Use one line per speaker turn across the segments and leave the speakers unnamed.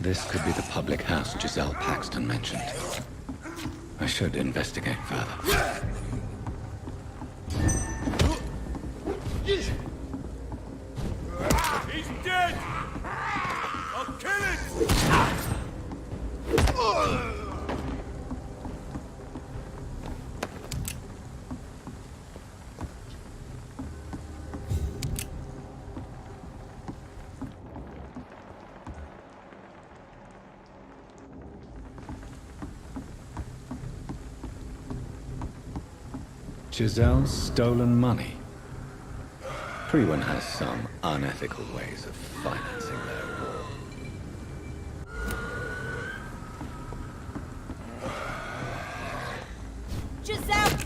This could be the public house Giselle Paxton mentioned. I should investigate further.
He's dead! I'll kill it!
Giselle's stolen money. Everyone has some unethical ways of financing their war.
Giselle!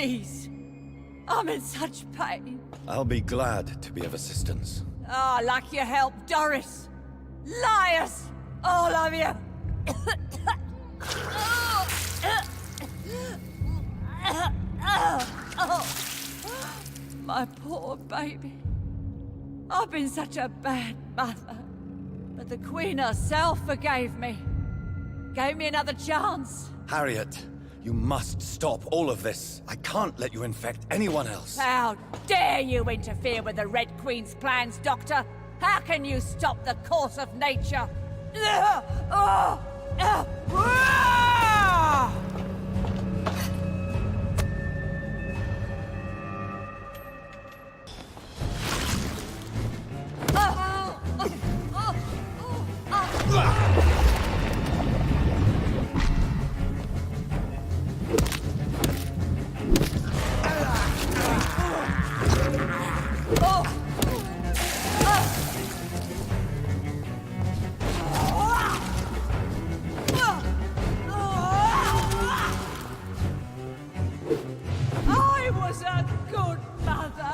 Please. I'm in such pain.
I'll be glad to be of assistance.
Ah, like your help, Doris. Liars! All of you! My poor baby. I've been such a bad mother. But the Queen herself forgave me. Gave me another chance.
Harriet, you must stop all of this. I can't let you infect anyone else.
How dare you interfere with the Red Queen's plans, Doctor? How can you stop the course of nature? I was a good mother.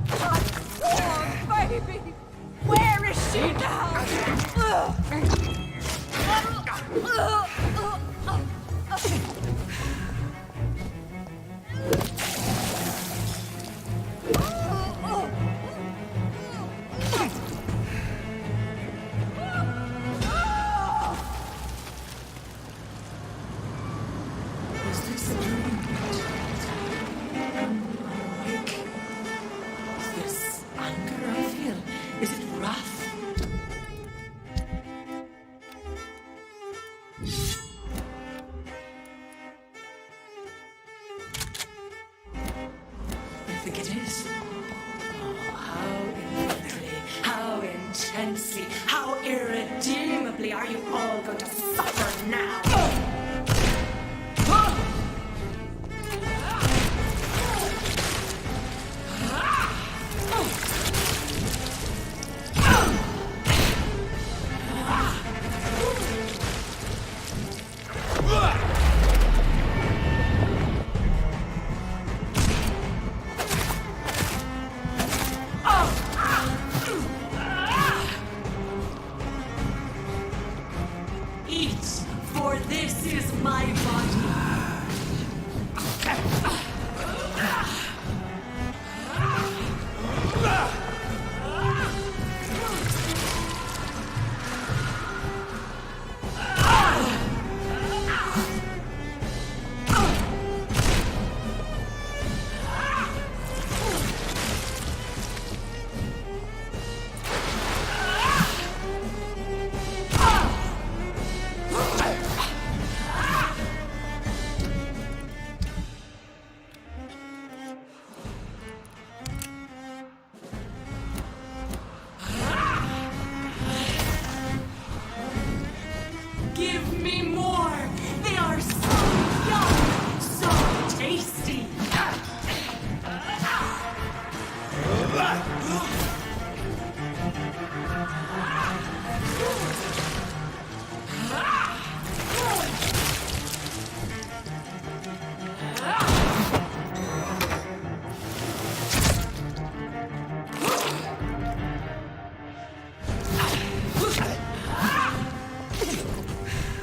My poor baby. Where is she now?
Is this a dream? Awake? Is this anger I feel? Is it wrath? I think it is. Oh, how infinitely, how intensely, how irredeemably are you all going to suffer now? Eat, for this is my body. Give me more! They are so young, so tasty!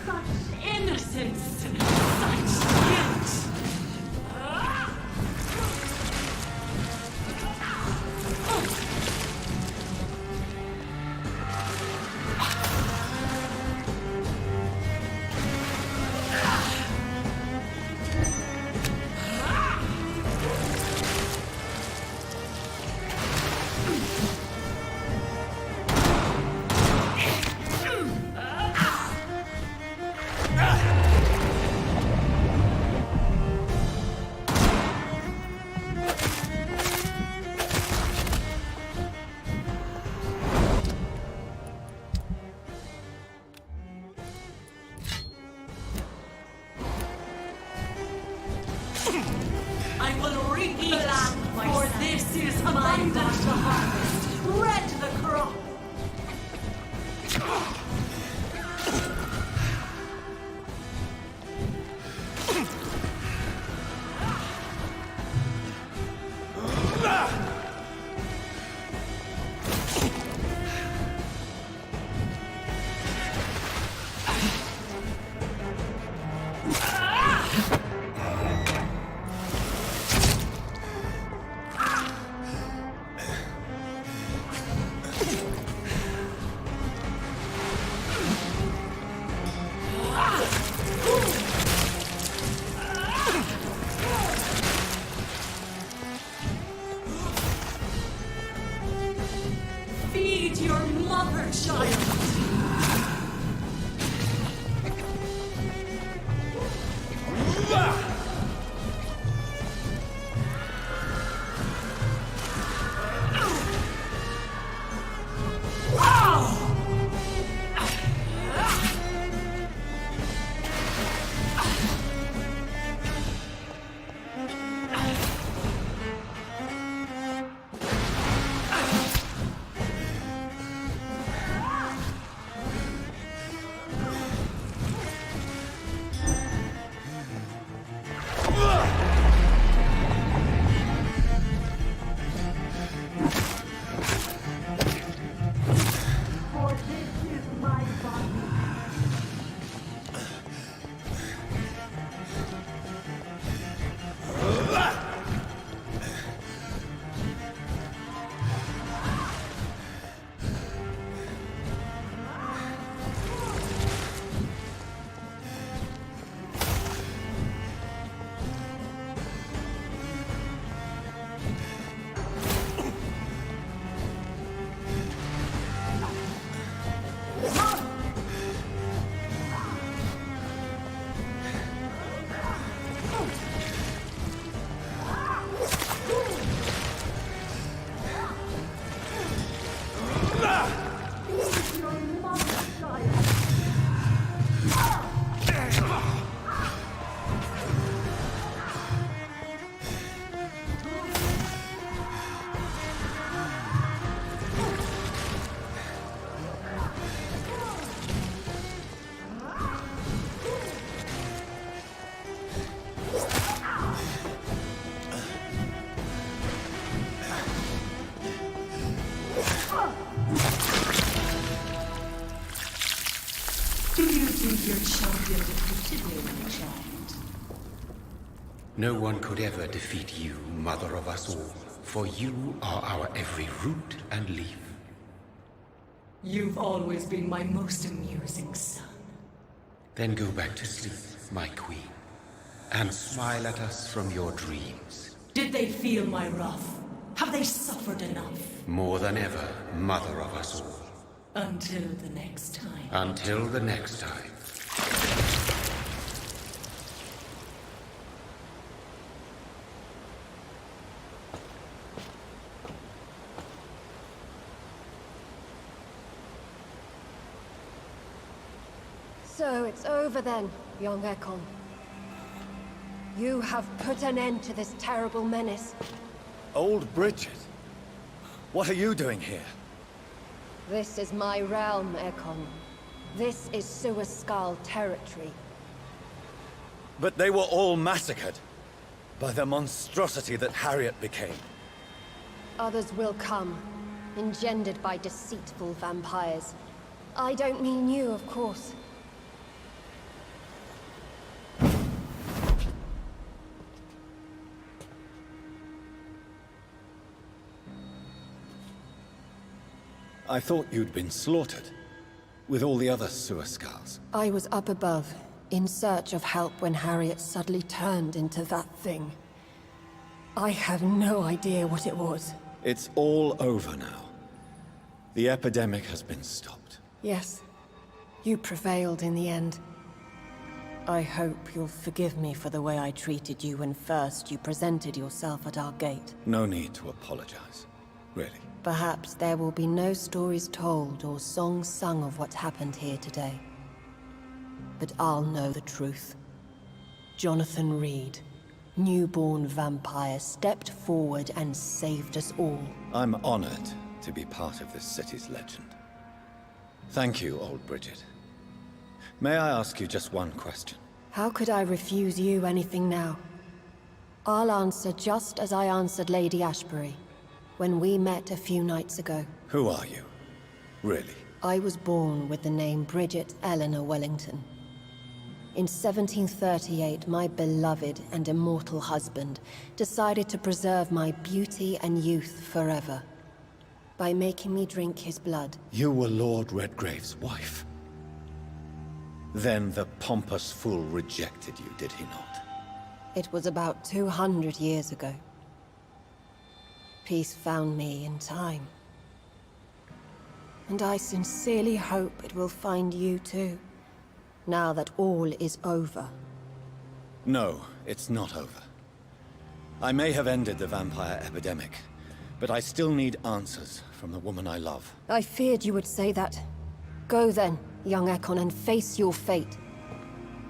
Such innocence! Such guilt! I will reap the land, for this is abundant the harvest, red the crop. Feed your mother, child. Your champion defeated me when a child.
No one could ever defeat you, mother of us all, for you are our every root and leaf.
You've always been my most amusing son.
Then go back to sleep, my queen, and smile at us from your dreams.
Did they feel my wrath? Have they suffered enough?
More than ever, mother of us all.
Until the next time.
Until the next time.
So it's over then, young Ekon. You have put an end to this terrible menace.
Old Bridget? What are you doing here?
This is my realm, Ekon. This is Suaskal territory.
But they were all massacred by the monstrosity that Harriet became.
Others will come, engendered by deceitful vampires. I don't mean you, of course.
I thought you'd been slaughtered, with all the other Suaskals.
I was up above, in search of help when Harriet suddenly turned into that thing. I have no idea what it was.
It's all over now. The epidemic has been stopped.
Yes, you prevailed in the end. I hope you'll forgive me for the way I treated you when first you presented yourself at our gate.
No need to apologize, really.
Perhaps there will be no stories told or songs sung of what happened here today. But I'll know the truth. Jonathan Reid, newborn vampire stepped forward and saved us all.
I'm honored to be part of this city's legend. Thank you, old Bridget. May I ask you just one question?
How could I refuse you anything now? I'll answer just as I answered Lady Ashbury when we met a few nights ago.
Who are you? Really?
I was born with the name Bridget Eleanor Wellington. In 1738, my beloved and immortal husband decided to preserve my beauty and youth forever by making me drink his blood.
You were Lord Redgrave's wife. Then the pompous fool rejected you, did he not?
It was about 200 years ago. Peace found me in time. And I sincerely hope it will find you too, now that all is over.
No, it's not over. I may have ended the vampire epidemic, but I still need answers from the woman I love.
I feared you would say that. Go then, young Ekon, and face your fate.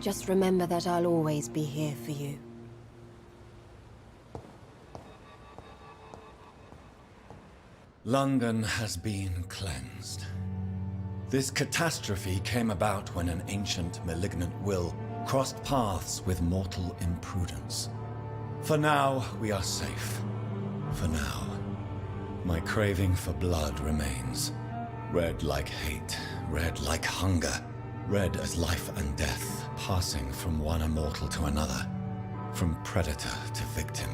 Just remember that I'll always be here for you.
London has been cleansed. This catastrophe came about when an ancient, malignant will crossed paths with mortal imprudence. For now, we are safe. For now. My craving for blood remains. Red like hate, red like hunger. Red as life and death, passing from one immortal to another. From predator to victim.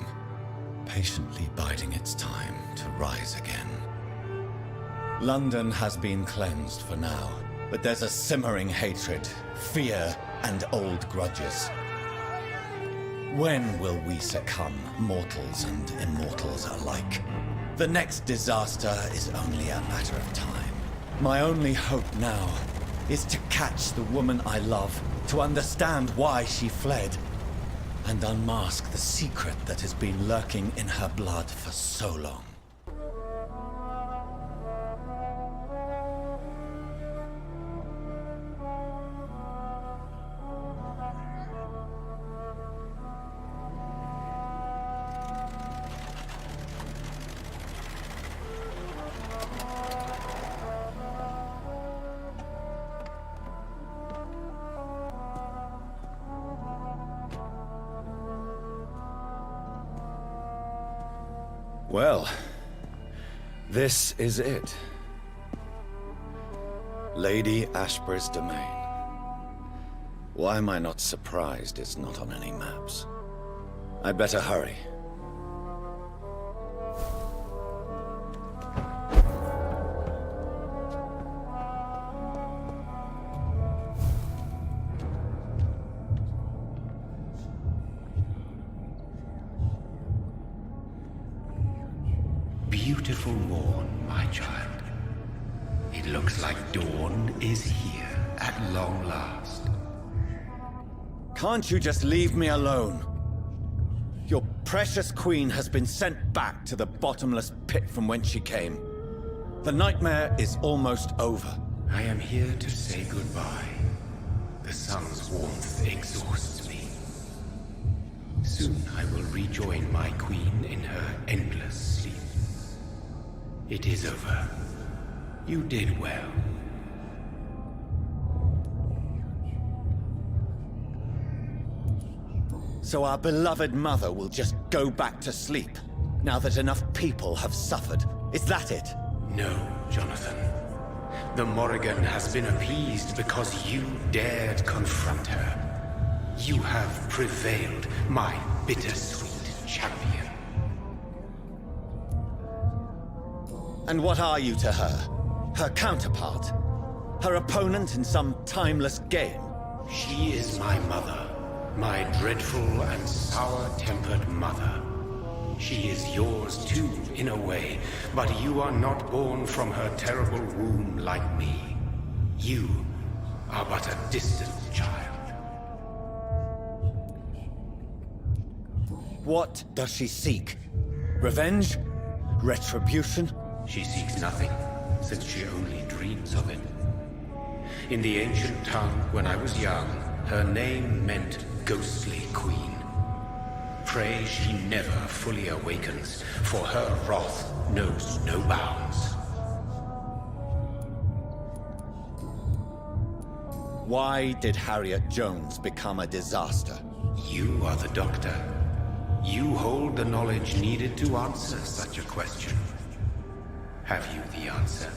Patiently biding its time to rise again. London has been cleansed for now, but there's a simmering hatred, fear, and old grudges. When will we succumb, mortals and immortals alike? The next disaster is only a matter of time. My only hope now is to catch the woman I love, to understand why she fled, and unmask the secret that has been lurking in her blood for so long. Well, this is it. Lady Ashbury's domain. Why am I not surprised it's not on any maps? I'd better hurry.
Beautiful morn, my child. It looks like dawn is here at long last.
Can't you just leave me alone? Your precious queen has been sent back to the bottomless pit from whence she came. The nightmare is almost over.
I am here to say goodbye. The sun's warmth exhausts me. Soon I will rejoin my queen in her endless sleep. It is over. You did well.
So our beloved mother will just go back to sleep, now that enough people have suffered. Is that it?
No, Jonathan. The Morrigan has been appeased because you dared confront her. You have prevailed, my bittersweet champion.
And what are you to her? Her counterpart? Her opponent in some timeless game?
She is my mother. My dreadful and sour-tempered mother. She is yours too, in a way, but you are not born from her terrible womb like me. You are but a distant child.
What does she seek? Revenge? Retribution?
She seeks nothing, since she only dreams of it. In the ancient tongue, when I was young, her name meant ghostly queen. Pray she never fully awakens, for her wrath knows no bounds.
Why did Harriet Jones become a disaster?
You are the doctor. You hold the knowledge needed to answer such a question. Have you the answer?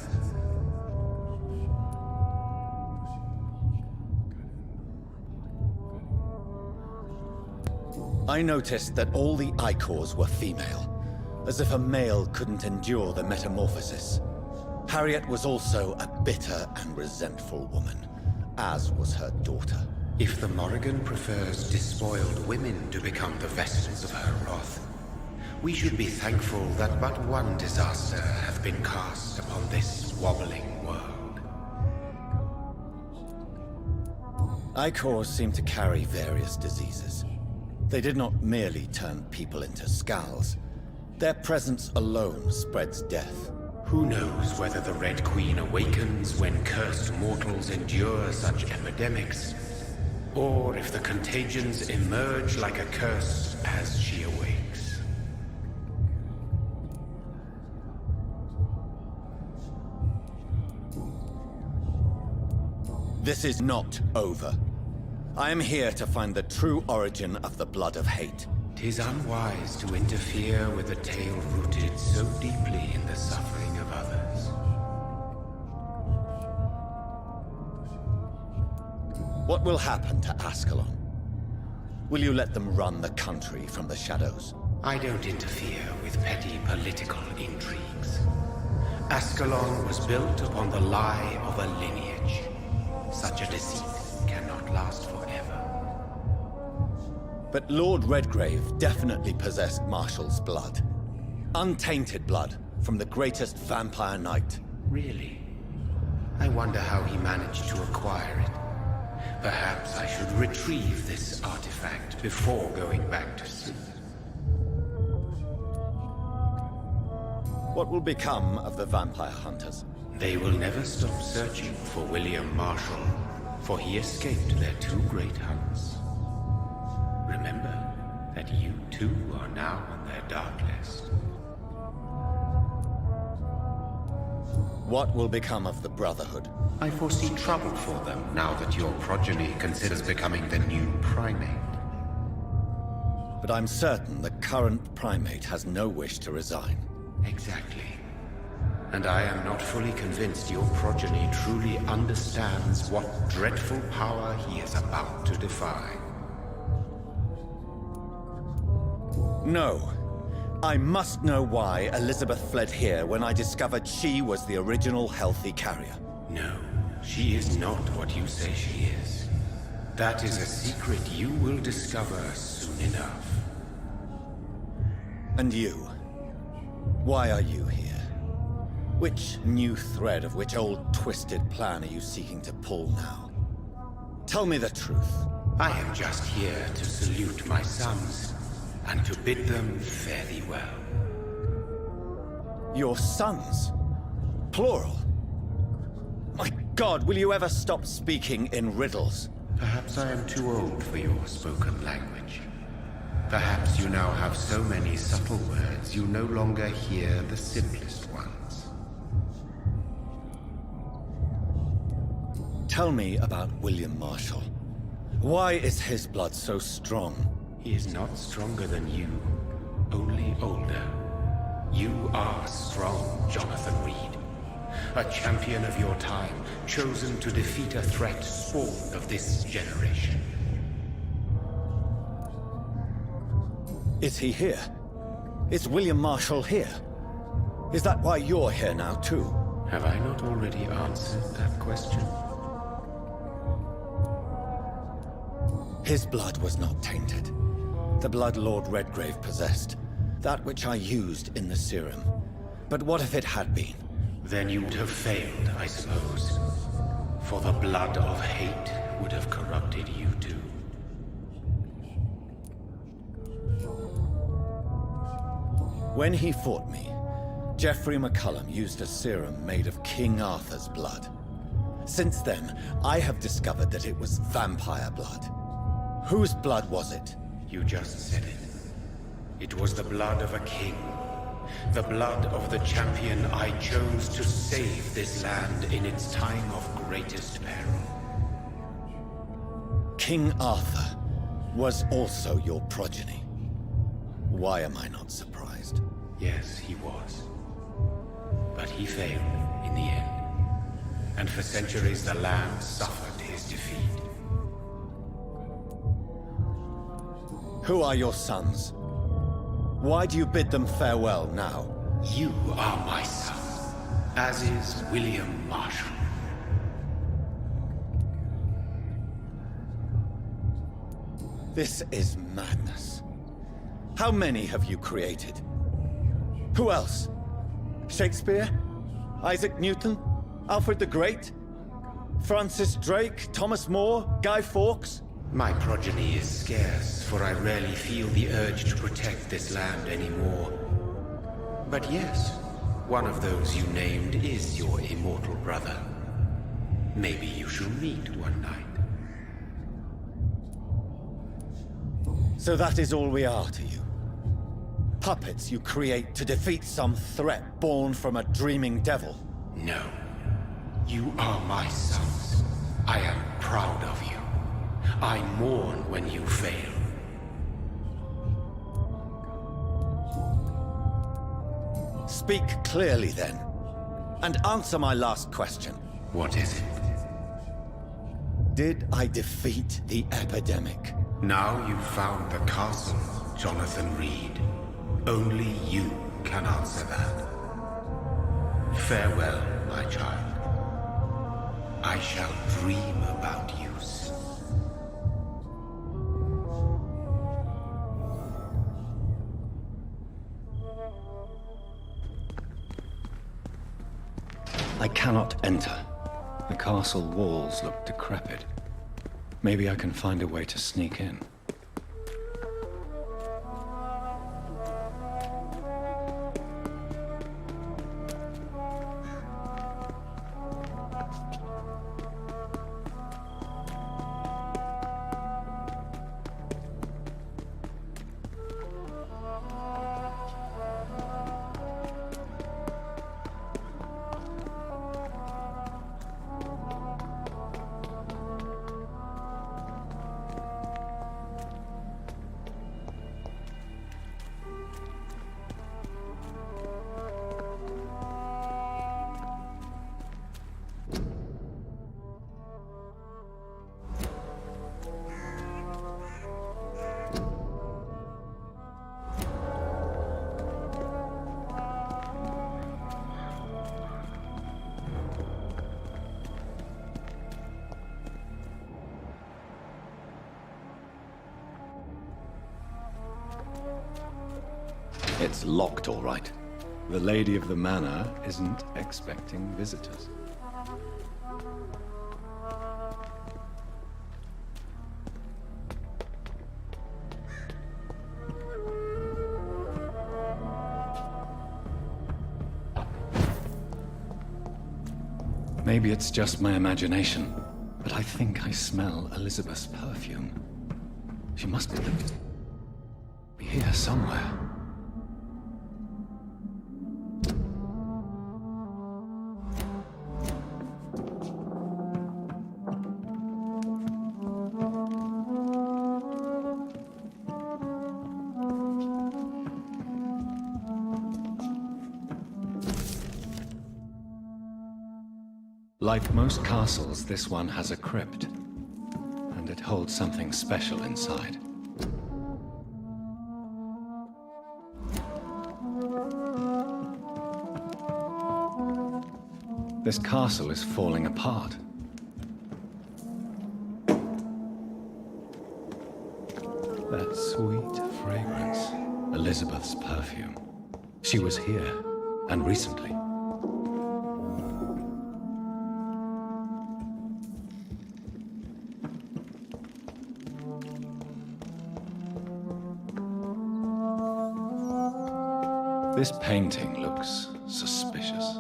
I noticed that all the Icors were female, as if a male couldn't endure the metamorphosis. Harriet was also a bitter and resentful woman, as was her daughter.
If the Morrigan prefers despoiled women to become the vessels of her wrath, we should be thankful that but one disaster hath been cast upon this wobbling world.
Icors seem to carry various diseases. They did not merely turn people into skulls. Their presence alone spreads death.
Who knows whether the Red Queen awakens when cursed mortals endure such epidemics, or if the contagions emerge like a curse as she awakes.
This is not over. I am here to find the true origin of the blood of hate.
'Tis unwise to interfere with a tale rooted so deeply in the suffering of others.
What will happen to Ascalon? Will you let them run the country from the shadows?
I don't interfere with petty political intrigues. Ascalon was built upon the lie of a lineage. Such a deceit cannot last forever.
But Lord Redgrave definitely possessed Marshall's blood. Untainted blood from the greatest vampire knight.
Really? I wonder how he managed to acquire it. Perhaps I should retrieve this artifact before going back to sleep.
What will become of the vampire hunters?
They will never stop searching for William Marshall, for he escaped their two great hunts. Remember that you too are now on their dark list.
What will become of the Brotherhood?
I foresee trouble for them now that your progeny considers becoming the new primate.
But I'm certain the current primate has no wish to resign.
Exactly. And I am not fully convinced your progeny truly understands what dreadful power he is about to defy.
No. I must know why Elizabeth fled here when I discovered she was the original healthy carrier.
No, she is not what you say she is. That is a secret you will discover soon enough.
And you? Why are you here? Which new thread of which old twisted plan are you seeking to pull now? Tell me the truth.
I am just here to salute my sons, and to bid them fare thee well.
Your sons? Plural? My God, will you ever stop speaking in riddles?
Perhaps I am too old for your spoken language. Perhaps you now have so many subtle words you no longer hear the simplest ones.
Tell me about William Marshall. Why is his blood so strong?
He is not stronger than you, only older. You are strong, Jonathan Reid. A champion of your time, chosen to defeat a threat spawned of this generation.
Is he here? Is William Marshall here? Is that why you're here now, too?
Have I not already answered that question?
His blood was not tainted. The blood Lord Redgrave possessed. That which I used in the serum. But what if it had been?
Then you would have failed, I suppose. For the blood of hate would have corrupted you too.
When he fought me, Geoffrey McCullum used a serum made of King Arthur's blood. Since then, I have discovered that it was vampire blood. Whose blood was it?
You just said it. It was the blood of a king. The blood of the champion I chose to save this land in its time of greatest peril.
King Arthur was also your progeny. Why am I not surprised?
Yes, he was. But he failed in the end. And for centuries the land suffered his defeat.
Who are your sons? Why do you bid them farewell now?
You are my son, as is William Marshall.
This is madness. How many have you created? Who else? Shakespeare? Isaac Newton? Alfred the Great? Francis Drake? Thomas More? Guy Fawkes?
My progeny is scarce, for I rarely feel the urge to protect this land anymore. But yes, one of those you named is your immortal brother. Maybe you shall meet one night.
So that is all we are to you? Puppets you create to defeat some threat born from a dreaming devil?
No. You are my sons. I am proud of you. I mourn when you fail.
Speak clearly then, and answer my last question.
What is it?
Did I defeat the epidemic?
Now you've found the castle, Jonathan Reid. Only you can answer that. Farewell, my child. I shall dream about you soon.
I cannot enter. The castle walls look decrepit. Maybe I can find a way to sneak in. It's locked, all right. The lady of the manor isn't expecting visitors. Maybe it's just my imagination, but I think I smell Elizabeth's perfume. She must be here somewhere. Like most castles, this one has a crypt, and it holds something special inside. This castle is falling apart. That sweet fragrance, Elizabeth's perfume. She was here, and recently. This painting looks suspicious.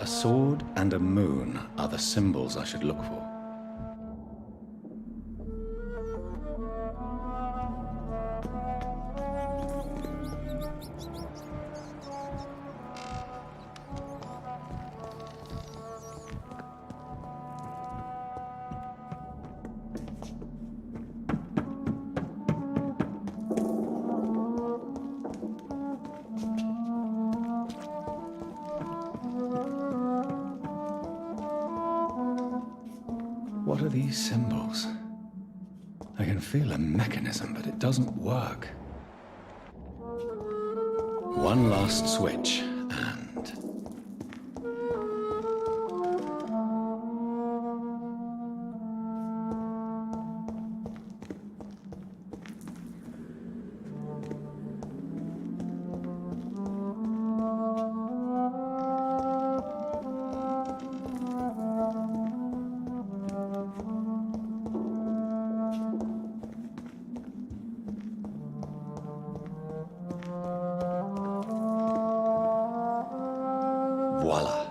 A sword and a moon are the symbols I should look for. What are these symbols? I can feel a mechanism, but it doesn't work. One last switch, and... voila.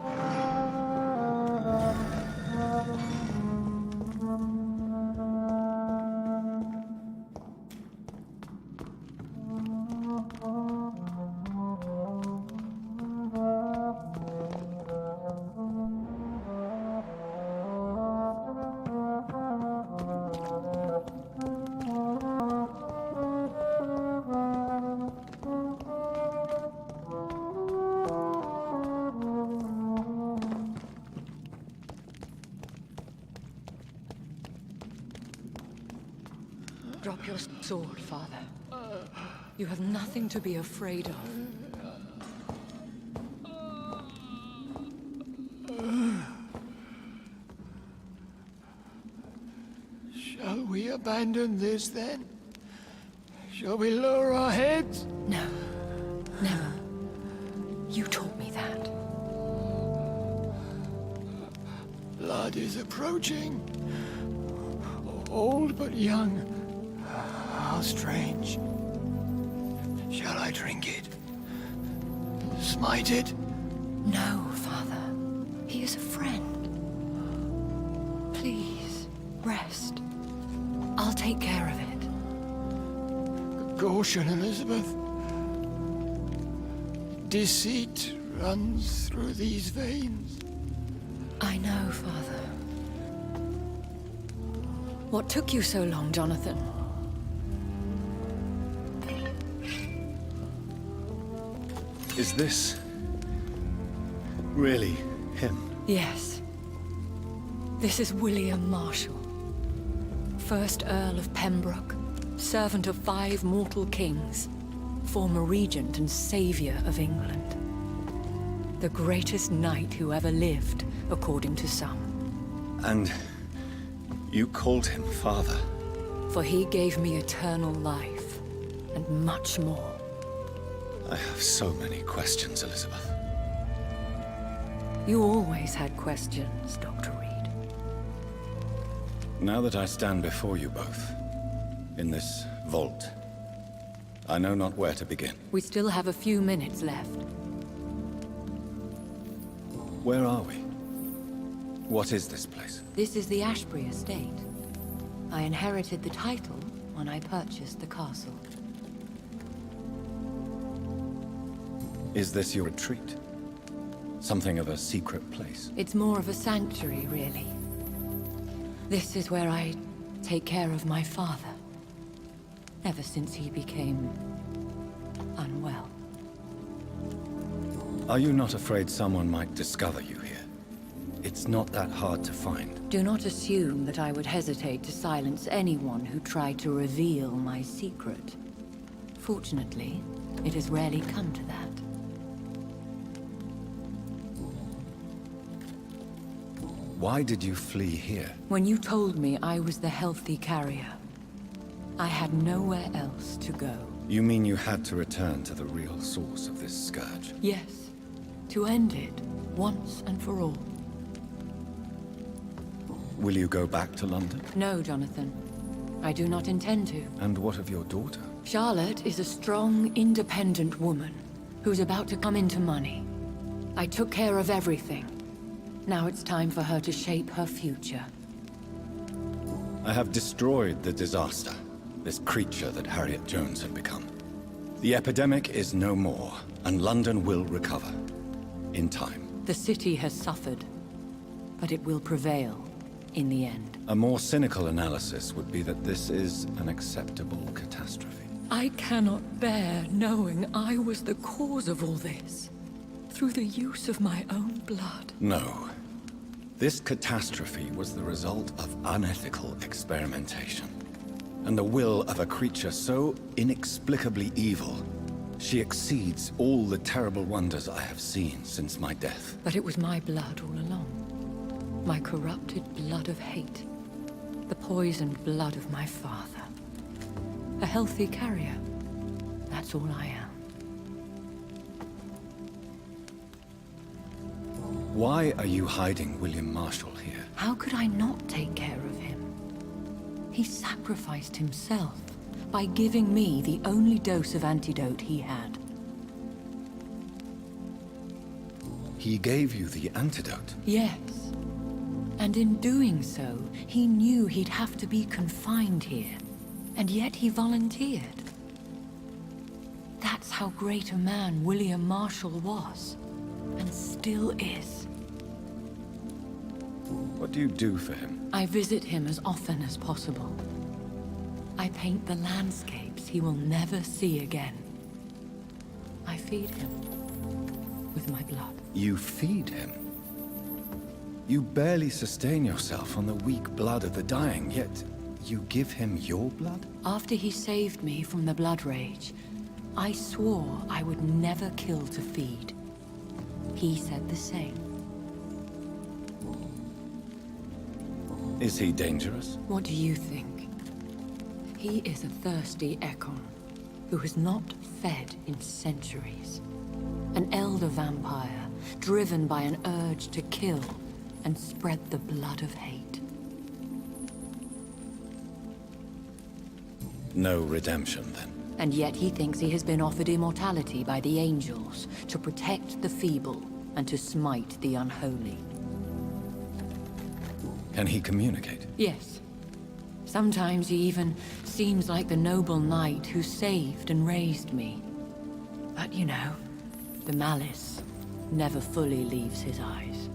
Drop your sword, Father. You have nothing to be afraid of.
Shall we abandon this then? Shall we lower our heads?
No, never. You taught me that.
Blood is approaching. Old but young. How strange. Shall I drink it? Smite it?
No, Father. He is a friend. Please, rest. I'll take care of it.
Caution, Elizabeth. Deceit runs through these veins.
I know, Father. What took you so long, Jonathan?
Is this really him?
Yes. This is William Marshall, 1st Earl of Pembroke, servant of 5 mortal kings, former regent and savior of England. The greatest knight who ever lived, according to some.
And you called him father?
For he gave me eternal life, and much more.
I have so many questions, Elizabeth.
You always had questions, Dr. Reid.
Now that I stand before you both, in this vault, I know not where to begin.
We still have a few minutes left.
Where are we? What is this place?
This is the Ashbury estate. I inherited the title when I purchased the castle.
Is this your retreat? Something of a secret place?
It's more of a sanctuary, really. This is where I take care of my father. Ever since he became unwell.
Are you not afraid someone might discover you here? It's not that hard to find.
Do not assume that I would hesitate to silence anyone who tried to reveal my secret. Fortunately, it has rarely come to that.
Why did you flee here?
When you told me I was the healthy carrier, I had nowhere else to go.
You mean you had to return to the real source of this scourge?
Yes, to end it, once and for all.
Will you go back to London?
No, Jonathan. I do not intend to.
And what of your daughter?
Charlotte is a strong, independent woman who's about to come into money. I took care of everything. Now it's time for her to shape her future.
I have destroyed the disaster, this creature that Harriet Jones had become. The epidemic is no more, and London will recover. In time.
The city has suffered, but it will prevail in the end.
A more cynical analysis would be that this is an acceptable catastrophe.
I cannot bear knowing I was the cause of all this, through the use of my own blood.
No. This catastrophe was the result of unethical experimentation, and the will of a creature so inexplicably evil, she exceeds all the terrible wonders I have seen since my death.
But it was my blood all along. My corrupted blood of hate. The poisoned blood of my father. A healthy carrier. That's all I am.
Why are you hiding William Marshall here?
How could I not take care of him? He sacrificed himself by giving me the only dose of antidote he had.
He gave you the antidote?
Yes. And in doing so, he knew he'd have to be confined here. And yet he volunteered. That's how great a man William Marshall was. And still is.
What do you do for him?
I visit him as often as possible. I paint the landscapes he will never see again. I feed him with my blood.
You feed him? You barely sustain yourself on the weak blood of the dying, yet you give him your blood?
After he saved me from the blood rage, I swore I would never kill to feed. He said the same.
Is he dangerous?
What do you think? He is a thirsty Ekon, who has not fed in centuries. An elder vampire, driven by an urge to kill and spread the blood of hate.
No redemption, then?
And yet he thinks he has been offered immortality by the angels to protect the feeble and to smite the unholy.
Can he communicate?
Yes. Sometimes he even seems like the noble knight who saved and raised me. But you know, the malice never fully leaves his eyes.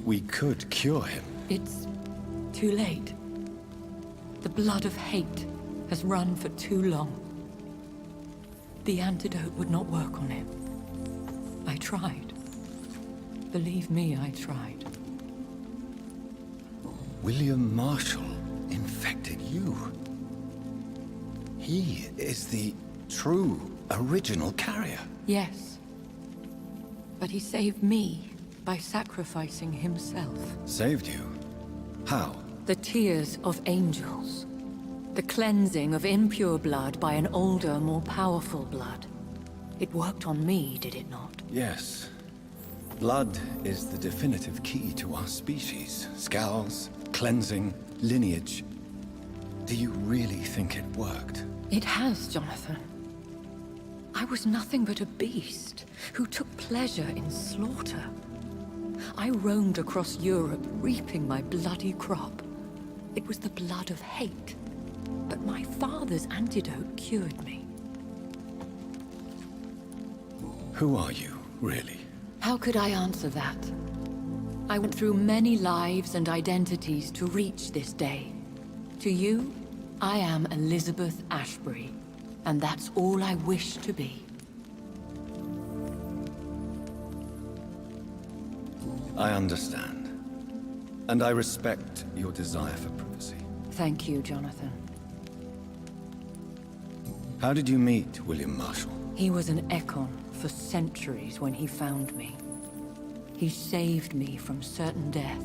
We could cure him.
It's too late. The blood of hate has run for too long. The antidote would not work on him. I tried. Believe me, I tried.
William Marshall infected you. He is the true, original carrier.
Yes. But he saved me by sacrificing himself.
Saved you? How?
The tears of angels. The cleansing of impure blood by an older, more powerful blood. It worked on me, did it not?
Yes. Blood is the definitive key to our species. Scales, cleansing, lineage. Do you really think it worked?
It has, Jonathan. I was nothing but a beast who took pleasure in slaughter. I roamed across Europe, reaping my bloody crop. It was the blood of hate. But my father's antidote cured me.
Who are you, really?
How could I answer that? I went through many lives and identities to reach this day. To you, I am Elizabeth Ashbury, and that's all I wish to be.
I understand. And I respect your desire for privacy.
Thank you, Jonathan.
How did you meet William Marshall?
He was an Ekon for centuries when he found me. He saved me from certain death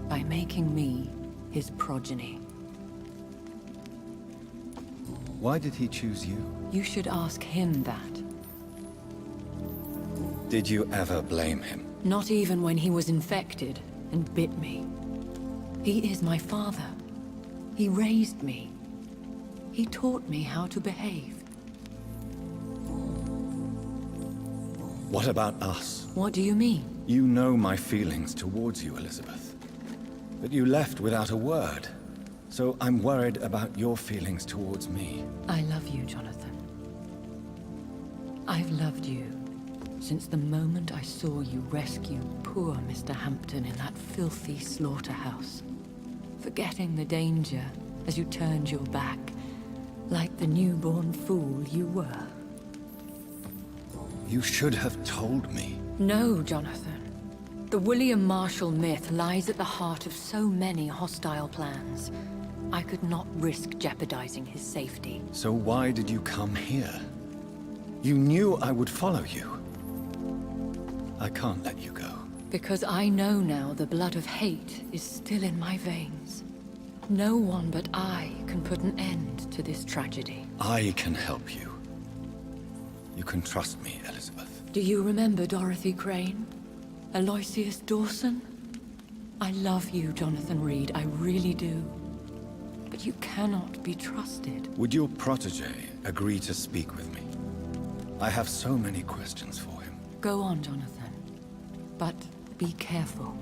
by making me his progeny.
Why did he choose you?
You should ask him that.
Did you ever blame him?
Not even when he was infected and bit me. He is my father. He raised me. He taught me how to behave.
What about us?
What do you mean?
You know my feelings towards you, Elizabeth. But you left without a word. So I'm worried about your feelings towards me.
I love you, Jonathan. I've loved you since the moment I saw you rescue poor Mr. Hampton in that filthy slaughterhouse. Forgetting the danger as you turned your back, like the newborn fool you were.
You should have told me.
No, Jonathan. The William Marshall myth lies at the heart of so many hostile plans. I could not risk jeopardizing his safety.
So why did you come here? You knew I would follow you. I can't let you go.
Because I know now the blood of hate is still in my veins. No one but I can put an end to this tragedy.
I can help you. You can trust me, Elizabeth.
Do you remember Dorothy Crane? Aloysius Dawson? I love you, Jonathan Reid, I really do. But you cannot be trusted.
Would your protege agree to speak with me? I have so many questions for him.
Go on, Jonathan. But be careful.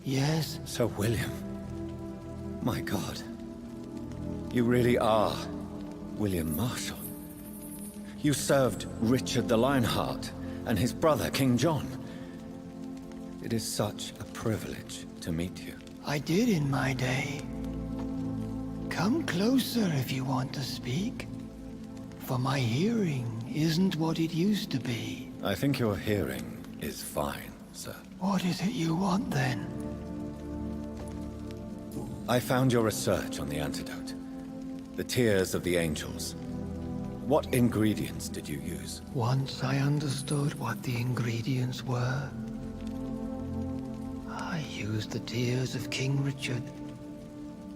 Yes?
Sir William. My God. You really are William Marshall. You served Richard the Lionheart and his brother, King John. It is such a privilege to meet you.
I did in my day. Come closer if you want to speak. For my hearing isn't what it used to be.
I think your hearing is fine, sir.
What is it you want then?
I found your research on the antidote. The tears of the angels. What ingredients did you use?
Once I understood what the ingredients were, I used the tears of King Richard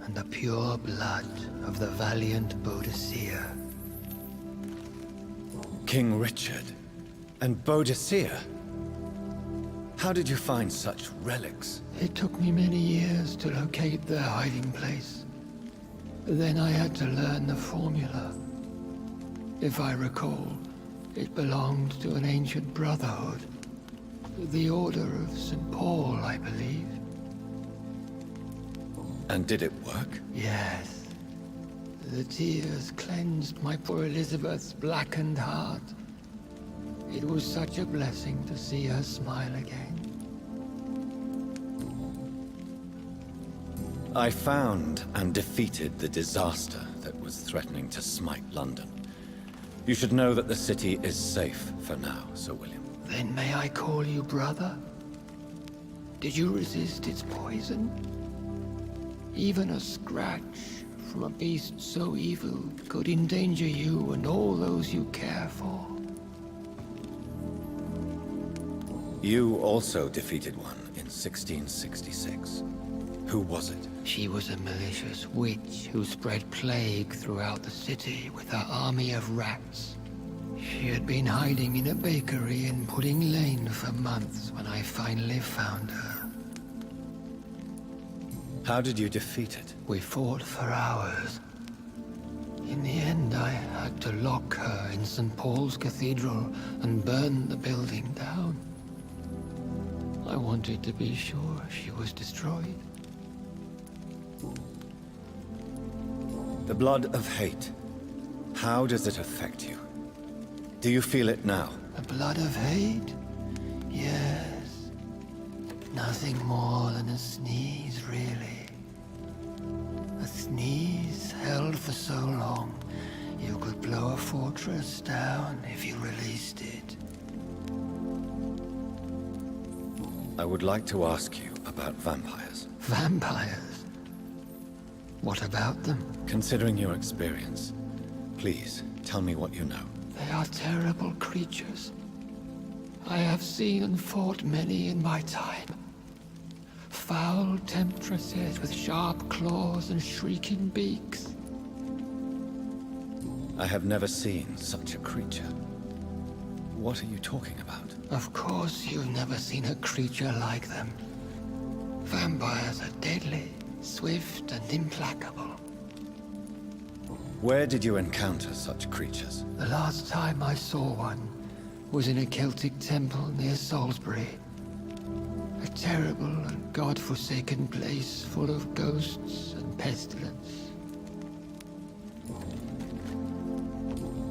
and the pure blood of the valiant Boadicea.
King Richard and Boadicea? How did you find such relics?
It took me many years to locate their hiding place. Then I had to learn the formula. If I recall, it belonged to an ancient brotherhood. The Order of St. Paul, I believe.
And did it work?
Yes. The tears cleansed my poor Elizabeth's blackened heart. It was such a blessing to see her smile again.
I found and defeated the disaster that was threatening to smite London. You should know that the city is safe for now, Sir William.
Then may I call you brother? Did you resist its poison? Even a scratch from a beast so evil could endanger you and all those you care for.
You also defeated one in 1666. Who was it?
She was a malicious witch who spread plague throughout the city with her army of rats. She had been hiding in a bakery in Pudding Lane for months when I finally found her.
How did you defeat it?
We fought for hours. In the end, I had to lock her in St. Paul's Cathedral and burn the building down. I wanted to be sure she was destroyed.
The blood of hate. How does it affect you? Do you feel it now?
The blood of hate? Yes. Nothing more than a sneeze, really. A sneeze held for so long, you could blow a fortress down if you released it.
I would like to ask you about vampires.
Vampires? What about them?
Considering your experience, please tell me what you know.
They are terrible creatures. I have seen and fought many in my time. Foul temptresses with sharp claws and shrieking beaks.
I have never seen such a creature. What are you talking about?
Of course you've never seen a creature like them. Vampires are deadly, swift and implacable.
Where did you encounter such creatures?
The last time I saw one was in a Celtic temple near Salisbury. A terrible and god-forsaken place full of ghosts and pestilence.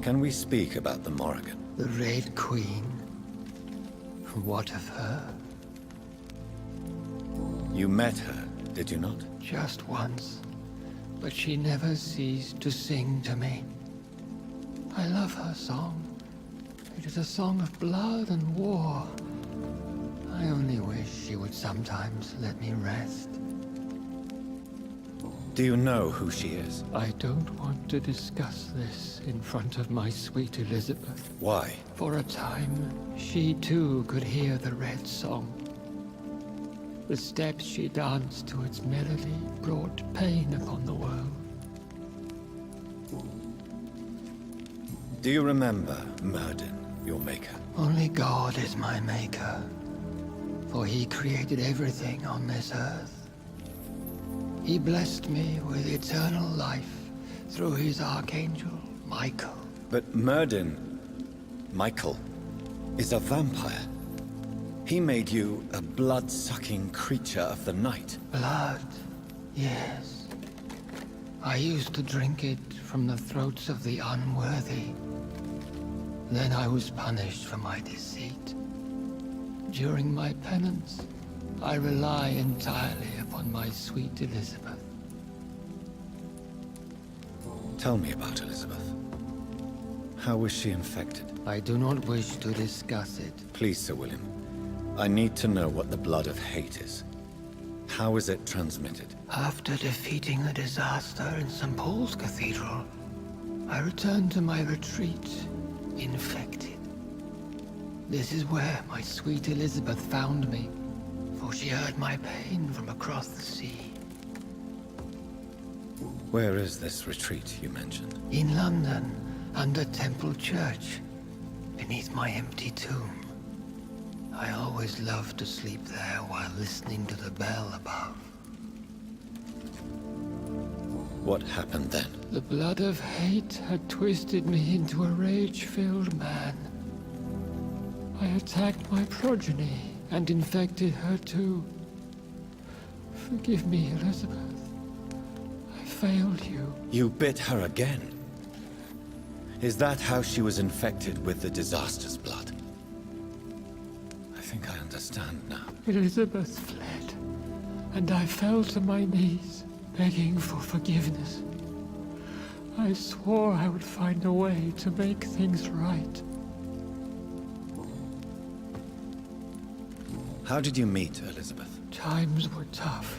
Can we speak about the Morrigan?
The Red Queen. What of her?
You met her, did you not?
Just once. But she never ceased to sing to me. I love her song. It is a song of blood and war. I only wish she would sometimes let me rest.
Do you know who she is?
I don't want to discuss this in front of my sweet Elizabeth.
Why?
For a time, she too could hear the Red Song. The steps she danced to its melody brought pain upon the world.
Do you remember Myrddin, your maker?
Only God is my maker, for he created everything on this earth. He blessed me with eternal life through his archangel, Michael.
But Myrddin, Michael, is a vampire. He made you a blood-sucking creature of the night.
Blood, yes. I used to drink it from the throats of the unworthy. Then I was punished for my deceit. During my penance, I rely entirely upon my sweet Elizabeth.
Tell me about Elizabeth. How was she infected?
I do not wish to discuss it.
Please, Sir William. I need to know what the blood of hate is. How is it transmitted?
After defeating the disaster in St. Paul's Cathedral, I returned to my retreat, infected. This is where my sweet Elizabeth found me, for she heard my pain from across the sea.
Where is this retreat you mentioned?
In London, under Temple Church, beneath my empty tomb. I always loved to sleep there while listening to the bell above.
What happened then?
The blood of hate had twisted me into a rage-filled man. I attacked my progeny and infected her too. Forgive me, Elizabeth. I failed you.
You bit her again? Is that how she was infected with the disaster's blood?
understand now.
Elizabeth fled, and I fell to my knees, begging for forgiveness. I swore I would find a way to make things right.
How did you meet Elizabeth?
Times were tough.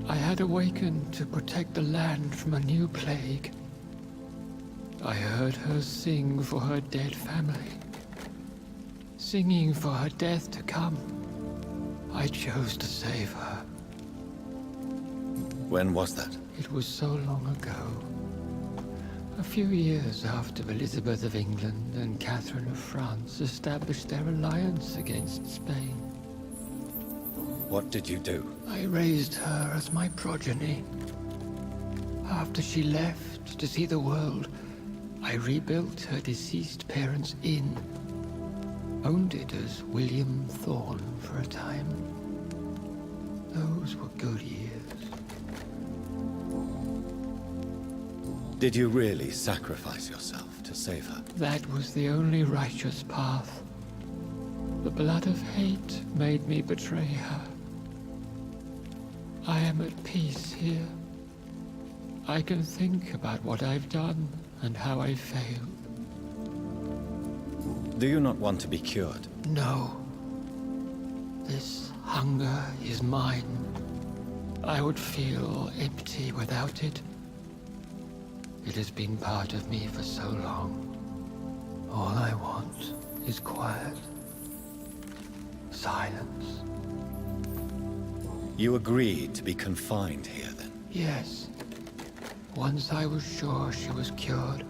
I had awakened to protect the land from a new plague. I heard her sing for her dead family. Singing for her death to come. I chose to save her.
When was that?
It was so long ago. A few years after Elizabeth of England and Catherine of France established their alliance against Spain.
What did you do?
I raised her as my progeny. After she left to see the world, I rebuilt her deceased parents' inn. Owned it as William Thorne for a time. Those were good years.
Did you really sacrifice yourself to save her?
That was the only righteous path. The blood of hate made me betray her. I am at peace here. I can think about what I've done and how I failed.
Do you not want to be cured?
No. This hunger is mine. I would feel empty without it. It has been part of me for so long. All I want is quiet. Silence.
You agreed to be confined here, then?
Yes. Once I was sure she was cured,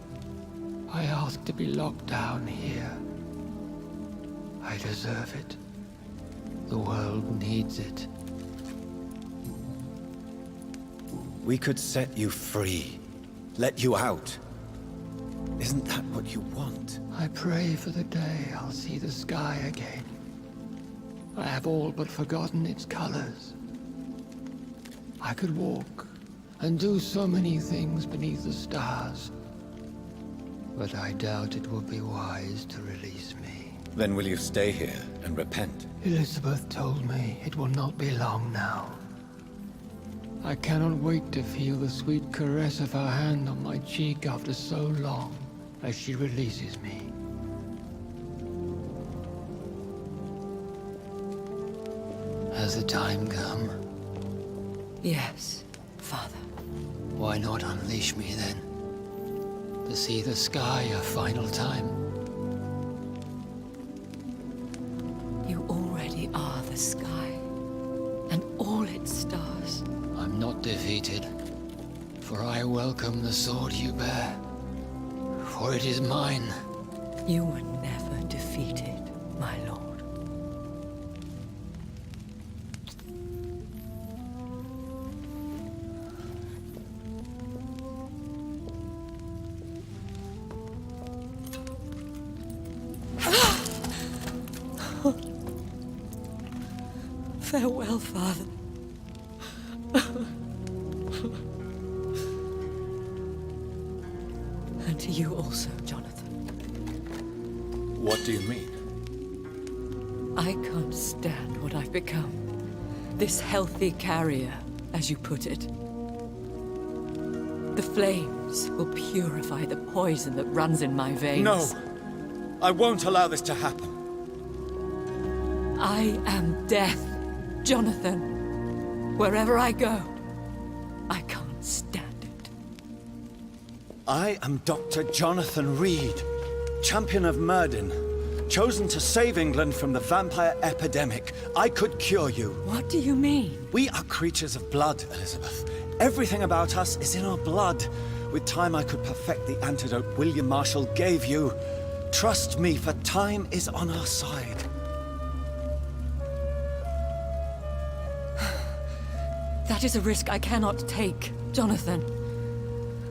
I asked to be locked down here. I deserve it. The world needs it.
We could set you free. Let you out. Isn't that what you want?
I pray for the day I'll see the sky again. I have all but forgotten its colors. I could walk and do so many things beneath the stars. But I doubt it will be wise to release me.
Then will you stay here and repent?
Elizabeth told me it will not be long now. I cannot wait to feel the sweet caress of her hand on my cheek after so long, as she releases me. Has the time come?
Yes, Father.
Why not unleash me then? To see the sky a final time?
You already are the sky, and all its stars.
I'm not defeated, for I welcome the sword you bear, for it is mine.
You were never defeated, my lord. Farewell, Father. And to you also, Jonathan.
What do you mean?
I can't stand what I've become. This healthy carrier, as you put it. The flames will purify the poison that runs in my veins.
No! I won't allow this to happen.
I am death, Jonathan. Wherever I go, I can't stand it.
I am Dr. Jonathan Reid, champion of Myrddin, chosen to save England from the vampire epidemic. I could cure you.
What do you mean?
We are creatures of blood, Elizabeth. Everything about us is in our blood. With time, I could perfect the antidote William Marshall gave you. Trust me, for time is on our side.
That is a risk I cannot take, Jonathan.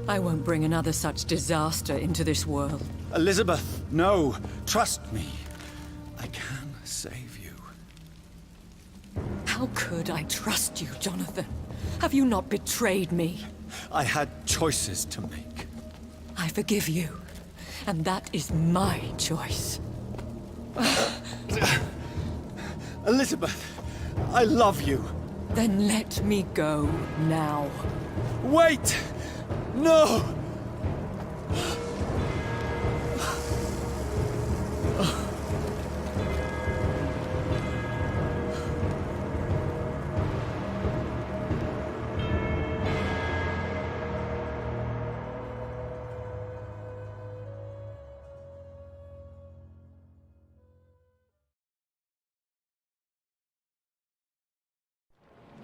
I won't bring another such disaster into this world.
Elizabeth, no. Trust me. I can save you.
How could I trust you, Jonathan? Have you not betrayed me?
I had choices to make.
I forgive you, and that is my choice.
Elizabeth, I love you.
Then let me go now.
Wait! No!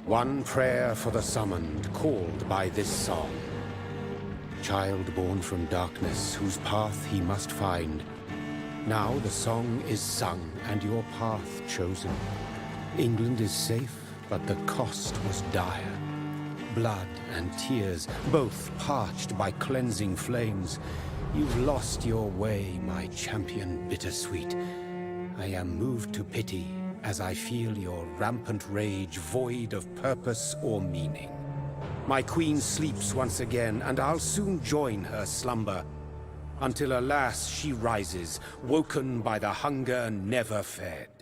One prayer for the summoned, called by this song. Child born from darkness, whose path he must find. Now the song is sung, and your path chosen. England is safe, but the cost was dire. Blood and tears, both parched by cleansing flames. You've lost your way, my champion bittersweet. I am moved to pity, as I feel your rampant rage void of purpose or meaning. My queen sleeps once again, and I'll soon join her slumber, until alas she rises, woken by the hunger never fed.